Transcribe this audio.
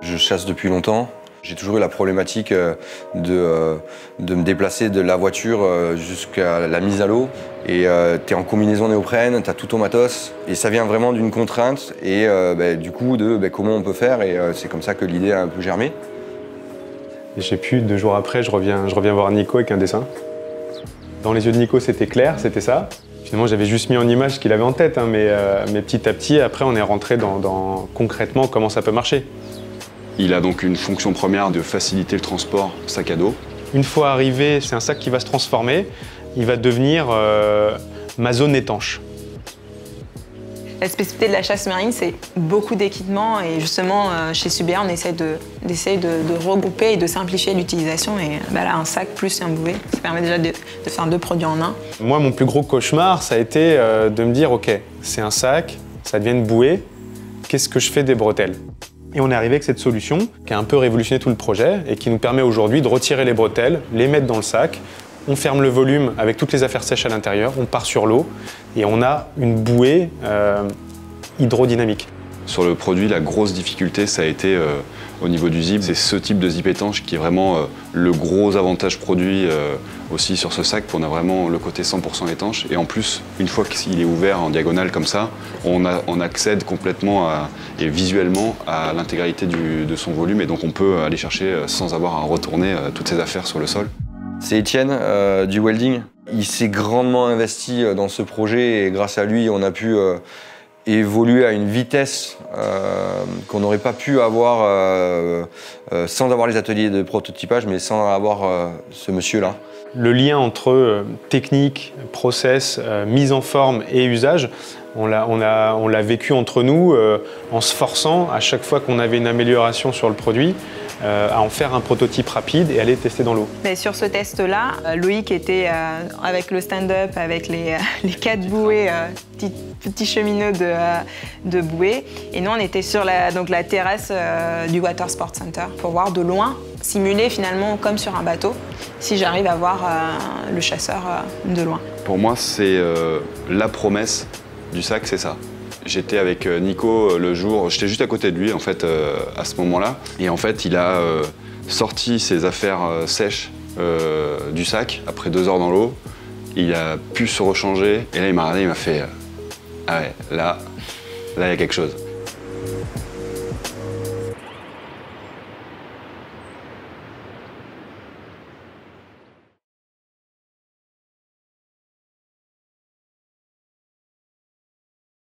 Je chasse depuis longtemps. J'ai toujours eu la problématique de me déplacer de la voiture jusqu'à la mise à l'eau. Et tu es en combinaison néoprène, tu as tout ton matos. Et ça vient vraiment d'une contrainte et du coup de comment on peut faire. Et c'est comme ça que l'idée a un peu germé. Et je sais plus, 2 jours après, je reviens voir Nico avec un dessin. Dans les yeux de Nico, c'était clair, c'était ça. Finalement, j'avais juste mis en image ce qu'il avait en tête, hein, mais petit à petit, après, on est rentré dans concrètement comment ça peut marcher. Il a donc une fonction première de faciliter le transport sac à dos. Une fois arrivé, c'est un sac qui va se transformer. Il va devenir ma zone étanche. La spécificité de la chasse marine, c'est beaucoup d'équipements et justement, chez Subea, on essaie de regrouper et de simplifier l'utilisation. Et là, un sac plus un bouet, ça permet déjà de faire 2 produits en un. Moi, mon plus gros cauchemar, ça a été de me dire, OK, c'est un sac, ça devient une bouée, qu'est-ce que je fais des bretelles ? Et on est arrivé avec cette solution qui a un peu révolutionné tout le projet et qui nous permet aujourd'hui de retirer les bretelles, les mettre dans le sac, on ferme le volume avec toutes les affaires sèches à l'intérieur, on part sur l'eau et on a une bouée hydrodynamique. Sur le produit, la grosse difficulté, ça a été au niveau du zip. C'est ce type de zip étanche qui est vraiment le gros avantage produit aussi sur ce sac. On a vraiment le côté 100% étanche. Et en plus, une fois qu'il est ouvert en diagonale comme ça, on accède complètement et visuellement à l'intégralité de son volume. Et donc on peut aller chercher sans avoir à retourner toutes ses affaires sur le sol. C'est Étienne du welding. Il s'est grandement investi dans ce projet et grâce à lui, on a pu évoluer à une vitesse qu'on n'aurait pas pu avoir sans avoir les ateliers de prototypage, mais sans avoir ce monsieur-là. Le lien entre technique, process, mise en forme et usage, on l'a vécu entre nous en se forçant à chaque fois qu'on avait une amélioration sur le produit, à en faire un prototype rapide et aller tester dans l'eau. Sur ce test-là, Loïc était avec le stand-up, avec les 4 bouées, petits cheminots de bouées. Et nous, on était sur la terrasse du Water Sports Center pour voir de loin, simuler finalement comme sur un bateau, si j'arrive à voir le chasseur de loin. Pour moi, c'est la promesse du sac, c'est ça. J'étais avec Nico le jour, j'étais juste à côté de lui en fait à ce moment-là. Et en fait, il a sorti ses affaires sèches du sac après 2 heures dans l'eau. Il a pu se rechanger et là il m'a regardé, il m'a fait ah ouais, là il y a quelque chose.